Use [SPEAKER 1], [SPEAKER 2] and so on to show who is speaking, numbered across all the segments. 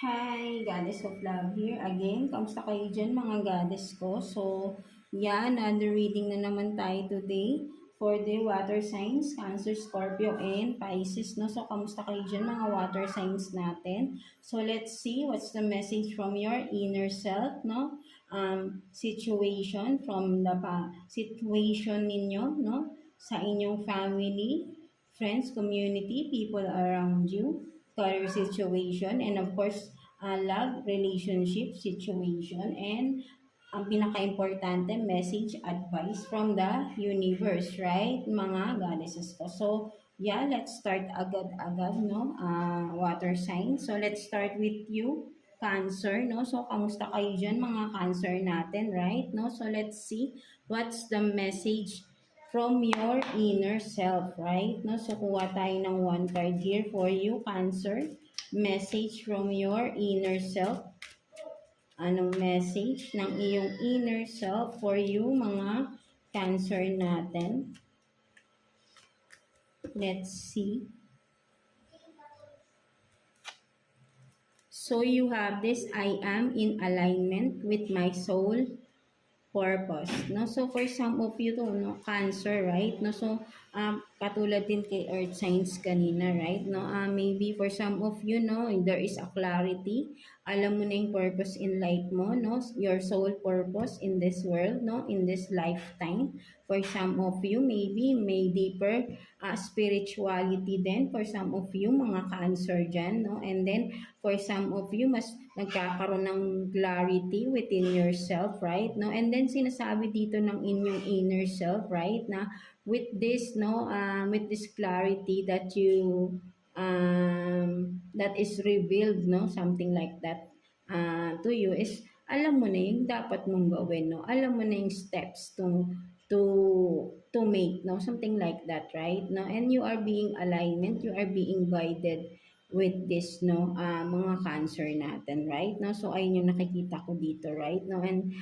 [SPEAKER 1] Hi, Goddess of Love here again. Kamusta kayo dyan mga goddess ko? So, another reading na naman tayo today for the water signs, Cancer, Scorpio, and Pisces. No? So, kamusta kayo dyan mga water signs natin? So, let's see what's the message from your inner self, no? Situation from the situation ninyo, no? Sa inyong family, friends, community, people around you, career situation, and of course, love, relationship situation, and ang pinaka-importante, message, advice from the universe, right? Mga goddesses ko. So, let's start agad-agad, no? Water sign. So, let's start with you, Cancer, no? So, kamusta kayo dyan, mga Cancer natin, right? No? So, let's see what's the message from your inner self, right? No? So, kuha tayo ng one card here for you, Cancer. Message from your inner self. Anong message ng iyong inner self for you, mga Cancer natin? Let's see. So, you have this, I am in alignment with my soul purpose, no? So for some of you to, no, Cancer, right? No, so katulad din kay earth signs kanina, right? No, maybe for some of you, no, there is a clarity. Alam mo na yung purpose in life mo, no? Your soul purpose in this world, no? In this lifetime. For some of you, maybe may deeper spirituality din. For some of you, mga Cancer dyan, no? And then for some of you, mas nagkakaroon ng clarity within yourself, right? No? And then sinasabi dito ng inyong inner self, right? Na with this, no, with this clarity that you that is revealed, no, something like that to you is alam mo na yung dapat mong gawin, no? Alam mo na yung steps to make, no? Something like that, right? No? And you are being alignment, you are being guided with this, no, mga Cancer natin, right? No, so ayun yung nakikita ko dito, right? No, and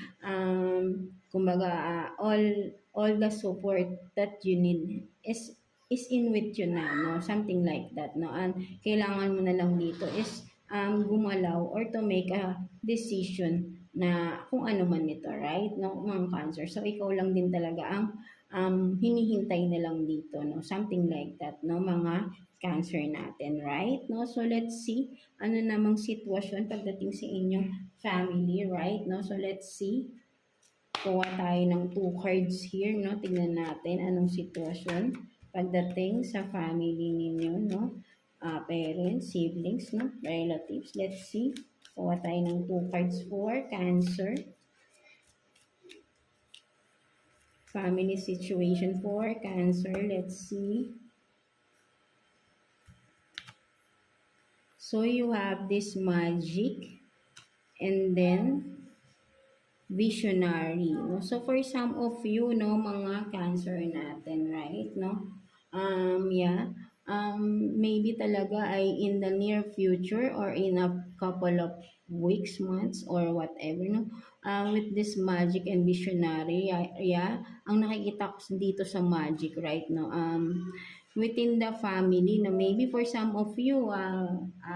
[SPEAKER 1] kumbaga all the support that you need is in with you na, no, something like that, no, and kailangan mo na lang dito is gumalaw or to make a decision na kung ano man ito, right? No, mga Cancer. So ikaw lang din talaga ang hinihintay na lang dito, no, something like that, no, mga Cancer natin, right? No? So, let's see ano namang sitwasyon pagdating sa inyong family, right? No? So, let's see. Kuha tayo ng 2 cards here, no? Tingnan natin anong sitwasyon pagdating sa family ninyo, no? Parents, siblings, no? Relatives. Let's see. Kuha tayo ng 2 cards for Cancer. Family situation for Cancer. Let's see. So you have this magic and then visionary, no? So for some of you, no, mga Cancer natin, right, no? Maybe talaga ay in the near future or in a couple of weeks, months, or whatever, no? With this magic and visionary, ang nakikita ko dito sa magic, right, no? Within the family, na maybe for some of you,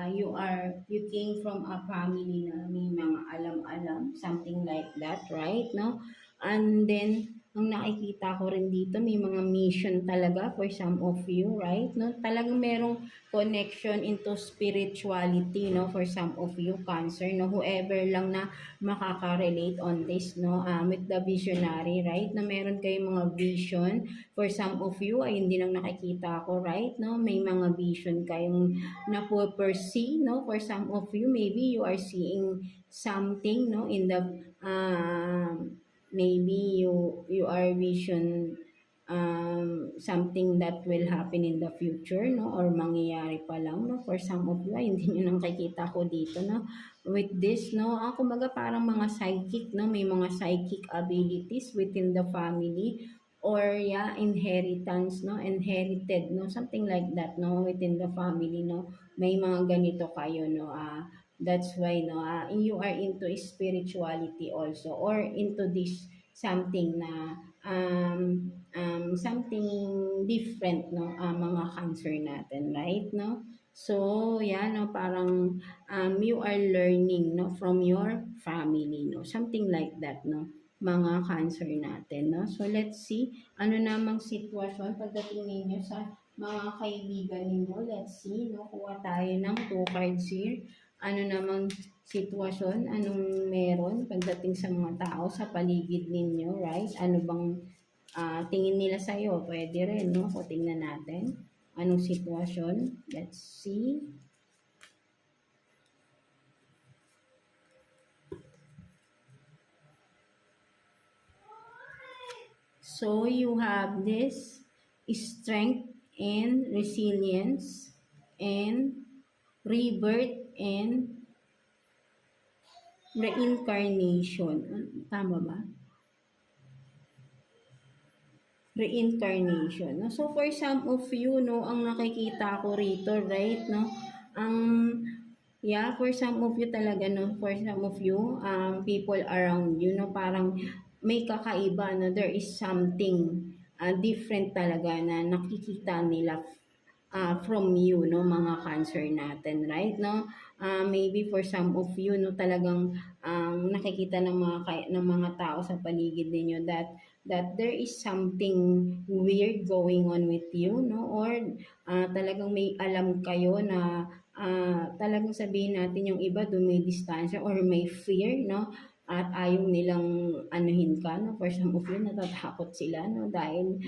[SPEAKER 1] you came from a family na may mga alam-alam, something like that, right? No? And then ang nakikita ko rin dito, may mga mission talaga for some of you, right? No? Talagang merong connection into spirituality, no, for some of you, Cancer, no, whoever lang na makaka-relate on this, no, with the visionary, right? Na meron kayong mga vision. For some of you, ay hindi lang nakikita ko, right? No, may mga vision kayong napo-pursue, no? For some of you, maybe you are seeing something, no, in the maybe you are vision something that will happen in the future, no, or mangyayari pa lang, no. For some of you, ay hindi nyo nakikita ko dito, no, with this, no, kumbaga parang mga psychic, no, may mga psychic abilities within the family, or inheritance, no, inherited, no, something like that, no, within the family, no, may mga ganito kayo, no, that's why, no, you are into spirituality also, or into this something na something different, no, mga Cancer natin, right, no? So, yan, no, parang you are learning, no, from your family, no, something like that, no, mga cancer natin, no. So, let's see, ano namang sitwasyon pagdating ninyo sa mga kaibigan ninyo. Let's see, no, kuha tayo ng 2 cards here. Ano namang sitwasyon, anong meron pagdating sa mga tao sa paligid ninyo, right? Ano bang tingin nila sa'yo? Pwede rin, no? So, tingnan natin. Anong sitwasyon? Let's see. So, you have this strength and resilience and rebirth and reincarnation. Tama ba? Reincarnation, no? So, for some of you, no, ang nakikita ko rito, right, no, ang, yeah, for some of you talaga, no, for some of you, people around you, no, parang may kakaiba, no, there is something different talaga na nakikita nila from you, no, mga cancer natin, right, no? Maybe for some of you, no, talagang nakikita ng ng mga tao sa paligid ninyo that there is something weird going on with you, no, or talagang may alam kayo na talagang sabihin natin yung iba dumidistansya or may fear, no, at ayaw nilang anuhin ka, no, for some of you natatakot sila, no, dahil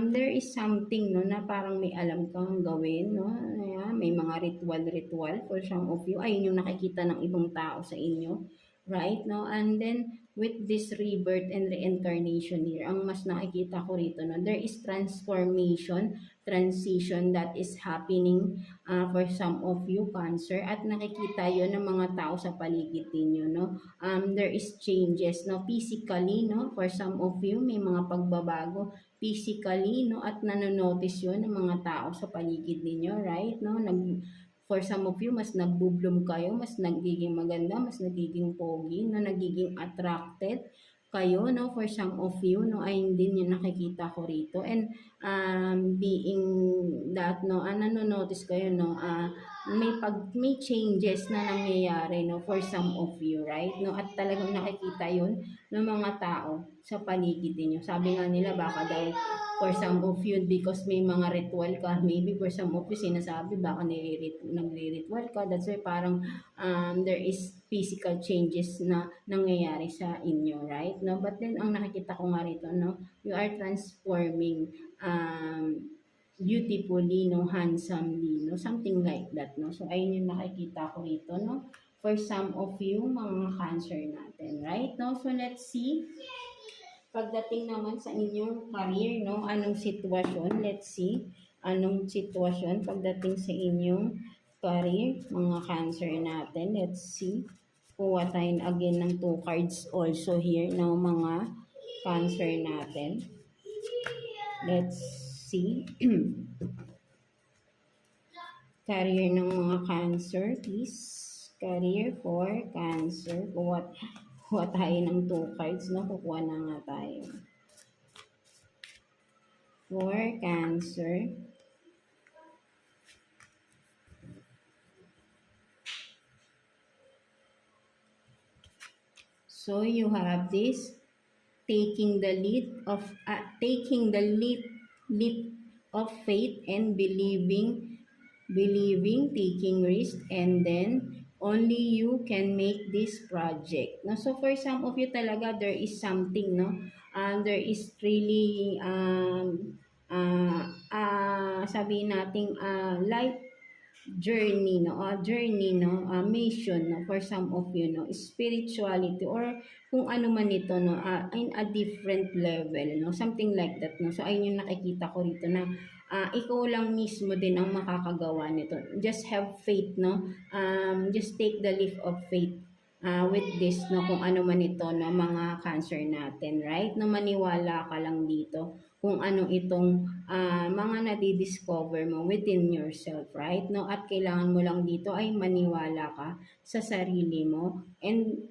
[SPEAKER 1] there is something, no, na parang may alam kang gawin, no, yeah, may mga ritual for some of you, ayun yung nakikita ng ibang tao sa inyo, right, no, and then with this rebirth and reincarnation here, ang mas nakikita ko rito, no, there is transition that is happening for some of you, Cancer, at nakikita yon ng mga tao sa paligid ninyo, no. There is changes, no, physically, no, for some of you, may mga pagbabago physically, no, at nanonotice yon ng mga tao sa paligid ninyo, right, no, for some of you, mas nagbo-bloom kayo, mas nagiging maganda, mas nagiging pogi, no, nagiging attracted kayo, no, for some of you, no, ay hindi nyo nakikita ko rito. And being that, no, nanonotice kayo, no, may changes na nangyayari, no, for some of you, right, no, at talagang nakikita yon ng mga tao sa paligid niyo. Sabi nga nila, baka daw for some of you, because may mga ritual ka, maybe for some of you, sinasabi, baka nagre-ritual ka, that's why parang there is physical changes na nangyayari sa inyo, right? No? But then, ang nakikita ko nga rito, no, you are transforming beautifully, no, handsomely, no, something like that, no. So, ayun yung nakikita ko rito, no, for some of you, mga Cancer natin, right? No? So, let's see. Pagdating naman sa inyong career, no, anong sitwasyon? Let's see. Anong sitwasyon pagdating sa inyong career, mga Cancer natin? Let's see. Kuha tayo again ng 2 cards also here, no, mga Cancer natin. Let's see. Career ng mga Cancer, please. Career for Cancer. Kuha tayo ng 2 cards, no? Kukuha na nga tayo. For Cancer. So you have this taking the leap of faith and believing, taking risk, and then only you can make this project. No, so for some of you talaga there is something, no, there is really sabihin nating life journey, no, mission, no, for some of you, no, spirituality, or kung ano man ito, no, in a different level, no, something like that, no. So ayun yung nakikita ko rito na ikaw lang mismo din ang makakagawa nito. Just have faith, no, just take the leap of faith with this, no, kung ano man ito, no, mga Cancer natin, right, no, maniwala ka lang dito kung ano itong mga nadidiscover mo within yourself, right, no, at kailangan mo lang dito ay maniwala ka sa sarili mo, and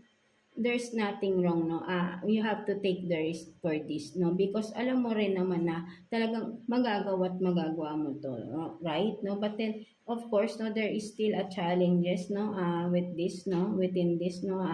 [SPEAKER 1] there's nothing wrong, no? You have to take the risk for this, no? Because alam mo rin naman na talagang magagawa at magagawa mo to, no? Right? No? But then, of course, no, there is still a challenges, no? With this, no? Within this, no?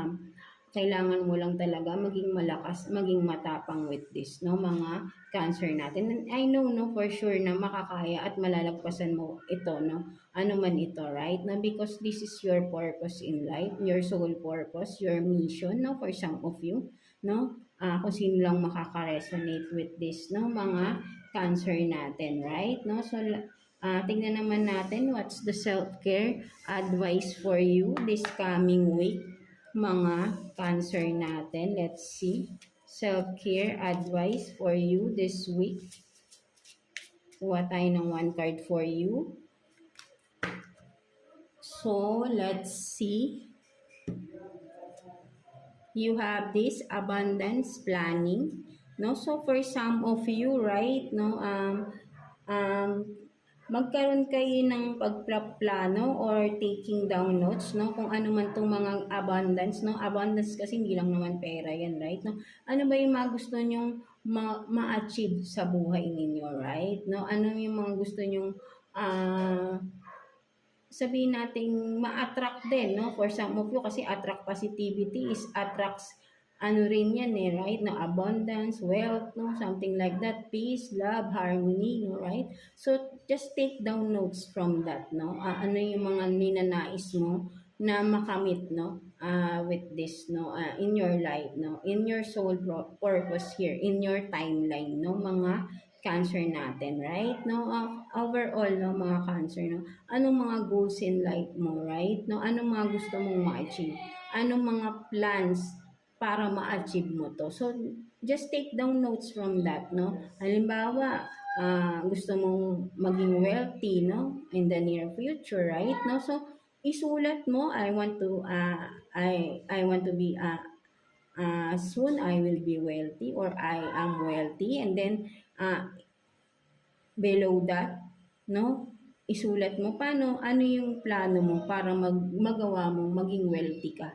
[SPEAKER 1] Kailangan mo lang talaga maging malakas, maging matapang with this, no, mga cancer natin. And I know, no, for sure na makakaya at malalagpasan mo ito, no, ano man ito, right? No, because this is your purpose in life, your soul purpose, your mission, no, for some of you, no, kung sino lang makaka-resonate with this, no, mga cancer natin, right? No, so, tingnan naman natin what's the self-care advice for you this coming week, mga cancer natin. Let's see. Self-care advice for you this week. Kuha tayo ng one card for you. So, let's see. You have this abundance planning. No? So, for some of you, right, no, um, magkaroon kayo ng pagplano or taking down notes, no? Kung ano man itong mga abundance, no? Abundance kasi hindi lang naman pera yan, right? No? Ano ba yung mga gusto nyong ma-achieve sa buhay ninyo, right? No? Ano yung mga gusto nyong sabihin nating ma-attract din, no? For some of you, kasi attract positivity is attracts ano rin yan eh, right? No, abundance, wealth, no? Something like that. Peace, love, harmony, no? Right? So, just take down notes from that, no? Ano yung mga ninanais mo na makamit, no? With this, no? In your life, no? In your soul purpose here, in your timeline, no? Mga cancer natin, right? No, overall, no, mga cancer, no, anong mga goals in life mo, right? No, anong mga gusto mong ma-achieve? Anong mga plans para ma-achieve mo to? So, just take down notes from that, no? Halimbawa, gusto mong maging wealthy, no, in the near future, right? No, so isulat mo, I want to be soon I will be wealthy or I am wealthy, and then below that, no, isulat mo ano yung plano mo para magawa mo maging wealthy ka,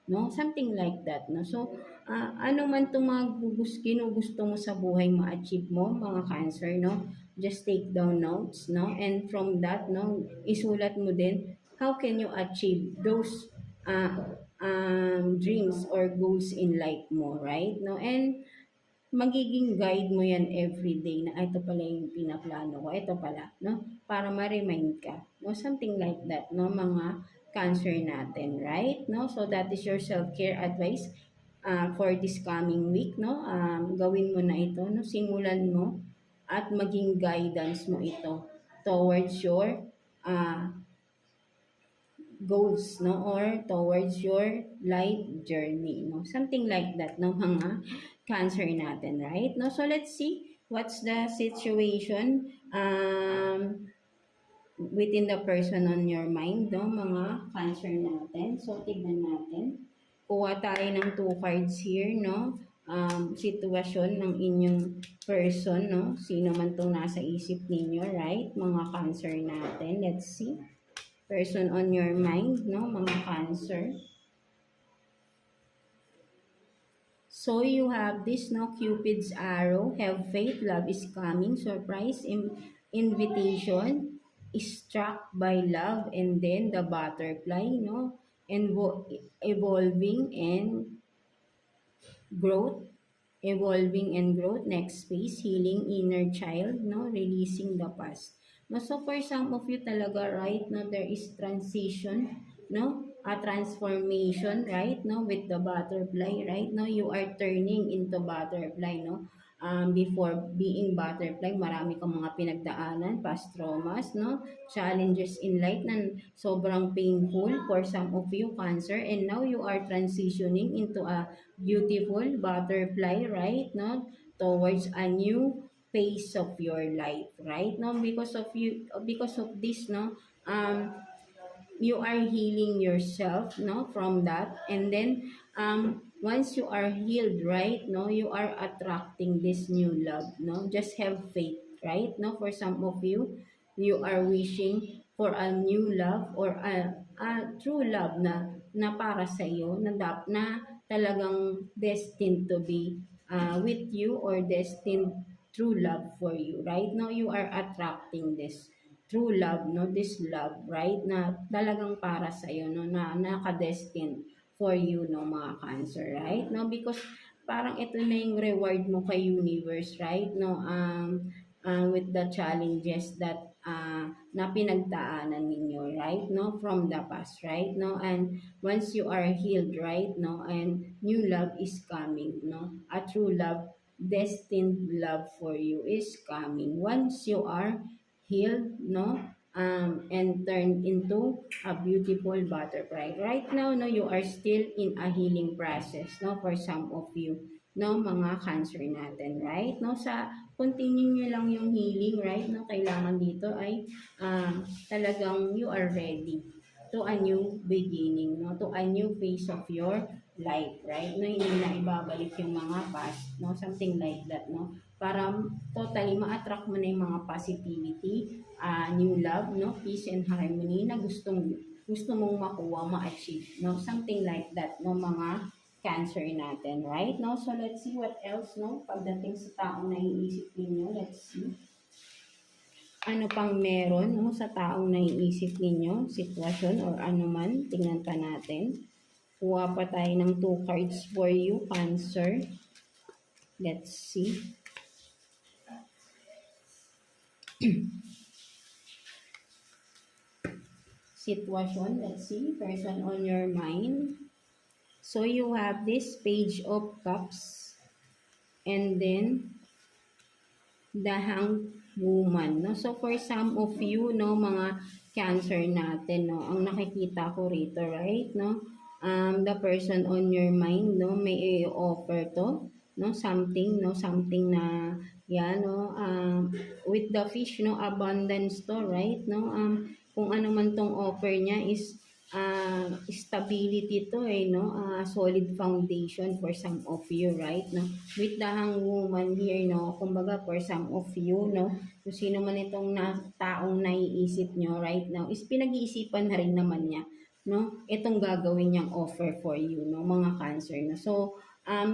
[SPEAKER 1] no, something like that, no. So ano man itong mga ginugusto mo sa buhay ma-achieve mo, mga cancer, no, just take down notes, no, and from that, no, isulat mo din how can you achieve those dreams or goals in life mo, right? No, and magiging guide mo yan everyday na ito pala yung pinaplano ko, ito pala, no? Para ma-remind ka, no? Something like that, no? Mga cancer natin, right? No? So that is your self-care advice for this coming week, no? Gawin mo na ito, no? Simulan mo at maging guidance mo ito towards your uh, goals, no, or towards your life journey, no, something like that, no, mga cancer natin, right? No, so let's see what's the situation within the person on your mind, no, mga cancer natin. So tignan natin, kuha tayo ng 2 cards here, no, sitwasyon ng inyong person, no, sino man tong nasa isip ninyo, right, mga cancer natin. Let's see person on your mind, no, mga cancer. So you have this, no, Cupid's arrow, have faith, love is coming, surprise, invitation, struck by love, and then the butterfly, no, evolving and growth, next phase, healing inner child, no, releasing the past. No, so for some of you talaga, right, no, there is transition, no, a transformation, right, no, with the butterfly, right, no, you are turning into butterfly, no. Before being butterfly, marami kang mga pinagdaanan, past traumas, no, challenges in life na sobrang painful for some of you, cancer, and now you are transitioning into a beautiful butterfly, right, no, towards a new phase of your life, right, no, because of this, no, you are healing yourself, no, from that, and then once you are healed, right, no, you are attracting this new love, no, just have faith, right, no, for some of you, you are wishing for a new love or a true love na para sa iyo, na talagang destined to be with you, or destined true love for you. Right now, you are attracting this true love, no? This love, right? Na talagang para sa iyo, no? Na nakadestined for you, no, mga Cancer, right? No, because parang ito na yung reward mo kay universe, right? No, with the challenges that na pinagdaanan ninyo, right? No, from the past, right? No, and once you are healed, right? No, and new love is coming, no, a true love, destined love for you is coming once you are healed, no, and turned into a beautiful butterfly. Right now, no, you are still in a healing process, no, for some of you, no, mga Cancer natin, right? No, sa continue nyo lang yung healing, right? No, kailangan dito ay talagang you are ready to a new beginning, no, to a new phase of your life, right? No, hindi na ibabalik yung mga past, no, something like that, no, para totally ma-attract mo na yung mga positivity, new love, no, peace and harmony na gusto mong makuha, ma-achieve, no, something like that, no, mga Cancer natin, right? No, so let's see what else, no, pagdating sa taong naiisip ninyo. Let's see ano pang meron, no, sa taong naiisip ninyo, sitwasyon or ano man. Tingnan pa natin. Kuha pa tayo ng 2 cards for you, Cancer. Let's see. Sitwasyon, let's see. Person on your mind. So you have this Page of Cups. And then, the Hanged Woman, no? So for some of you, no, mga Cancer natin, no, ang nakikita ko rito, right, no, the person on your mind, no, may offer to, no, something, no, something na, yan, no, with the fish, no, abundance to, right, no, kung ano man tong offer niya is stability to, no, solid foundation for some of you, right, no, with the Hanged Woman here, no, kumbaga for some of you, no, kung sino man itong taong naiisip nyo right now is pinag-iisipan na rin naman niya, no, itong gagawin niyang offer for you, no, mga Cancer, no. So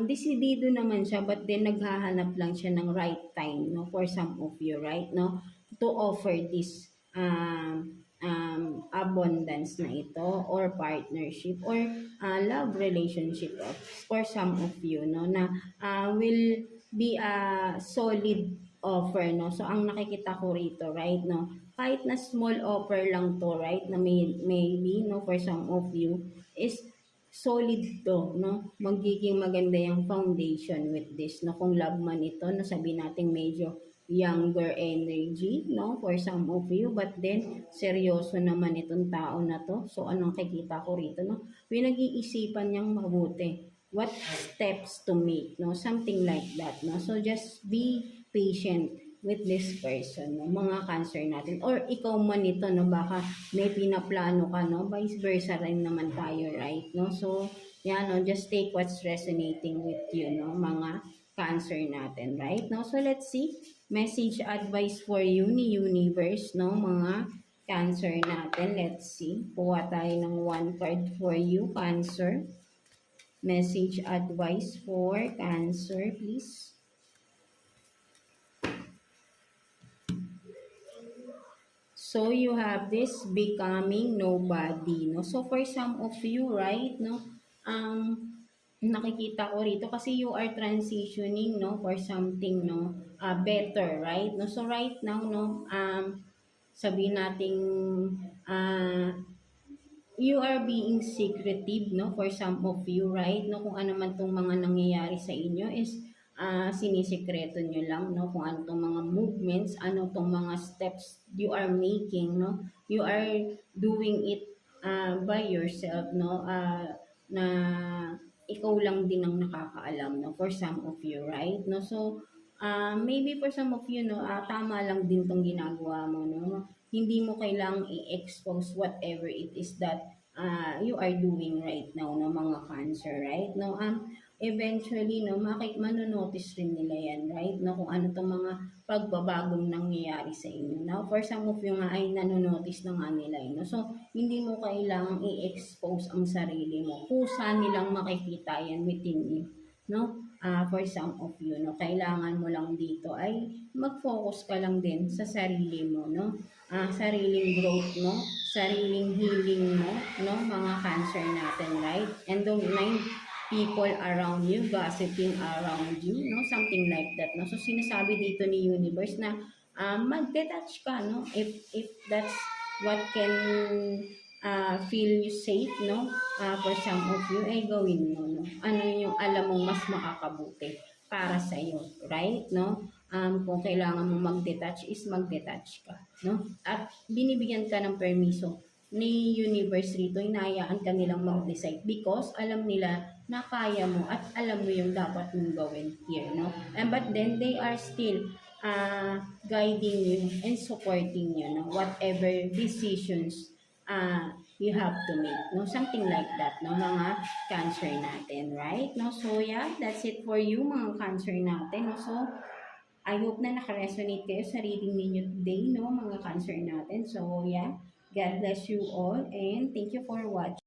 [SPEAKER 1] desidido naman siya, but then naghahanap lang siya ng right time, no, for some of you, right, no, to offer this abundance na ito, or partnership, or love relationship for some of you, no, na will be a solid offer, no. So ang nakikita ko rito, right, no, kahit na small offer lang to, right, na maybe, no, for some of you is solid to, no, magiging maganda yung foundation with this, no, kung love man ito, no, sabi natin medyo younger energy, no, for some of you, but then seryoso naman itong tao na to. So anong kikita ko rito, no, pinag-iisipan niyang mabuti what steps to make, no, something like that, no. So just be patient with this person, no, mga Cancer natin, or ikaw man ito, no, baka may pinaplano ka, no, vice versa rin naman tayo, right, no. So yan, no, just take what's resonating with you, no, mga Cancer natin, right, no. So let's see message advice for you ni universe, no, mga Cancer natin. Let's see. Kuha tayo ng 1 card for you, Cancer. Message advice for Cancer, please. So you have this becoming nobody, no. So for some of you, right, no, nakikita ko rito kasi you are transitioning, no, for something, no, better, right, no. So right now, no, sabihin nating you are being secretive, no, for some of you, right, no, kung ano man tong mga nangyayari sa inyo is sinisikreto nyo lang, no, kung ano tong mga movements, ano tong mga steps you are making, no, you are doing it by yourself, no, na ikaw lang din ang nakakaalam, no, for some of you, right, no. So maybe for some of you, no, tama lang din tong ginagawa mo, no, hindi mo kailangang i-expose whatever it is that you are doing right now, no, mga Cancer, right, no. eventually, no, manonotice rin nila yan, right? No, kung ano tong mga pagbabagong nangyayari sa inyo. Now, for some of you nga ay nanonotice na nga nila, no? So, hindi mo kailangang i-expose ang sarili mo. Kusa nilang makikita yan within you, no? For some of you, no? Kailangan mo lang dito ay mag-focus ka lang din sa sarili mo, no? Sariling growth mo, sariling healing mo, no? Mga cancer natin, right? And don't mind people around you, gossiping around you, no? Something like that, no? So, sinasabi dito ni Universe na mag-detach ka, no? If that's what can feel you safe, no? For some of you, ay gawin mo, no? Ano yung alam mong mas makakabuti para sa iyo, right? No? Kung kailangan mo mag-detach is mag-detach ka, no? At binibigyan ka ng permiso ni universe rito, hinahayaan ka nilang mag-decide because alam nila na kaya mo at alam mo yung dapat mong gawin here, no? And but then they are still guiding you and supporting you, no? Whatever decisions you have to make, no? Something like that, no? Mga cancer natin, right? No? So yeah, that's it for you mga cancer natin, no? So I hope na naka-resonate kayo sa reading ninyo today, no, mga cancer natin. So, yeah, God bless you all and thank you for watching.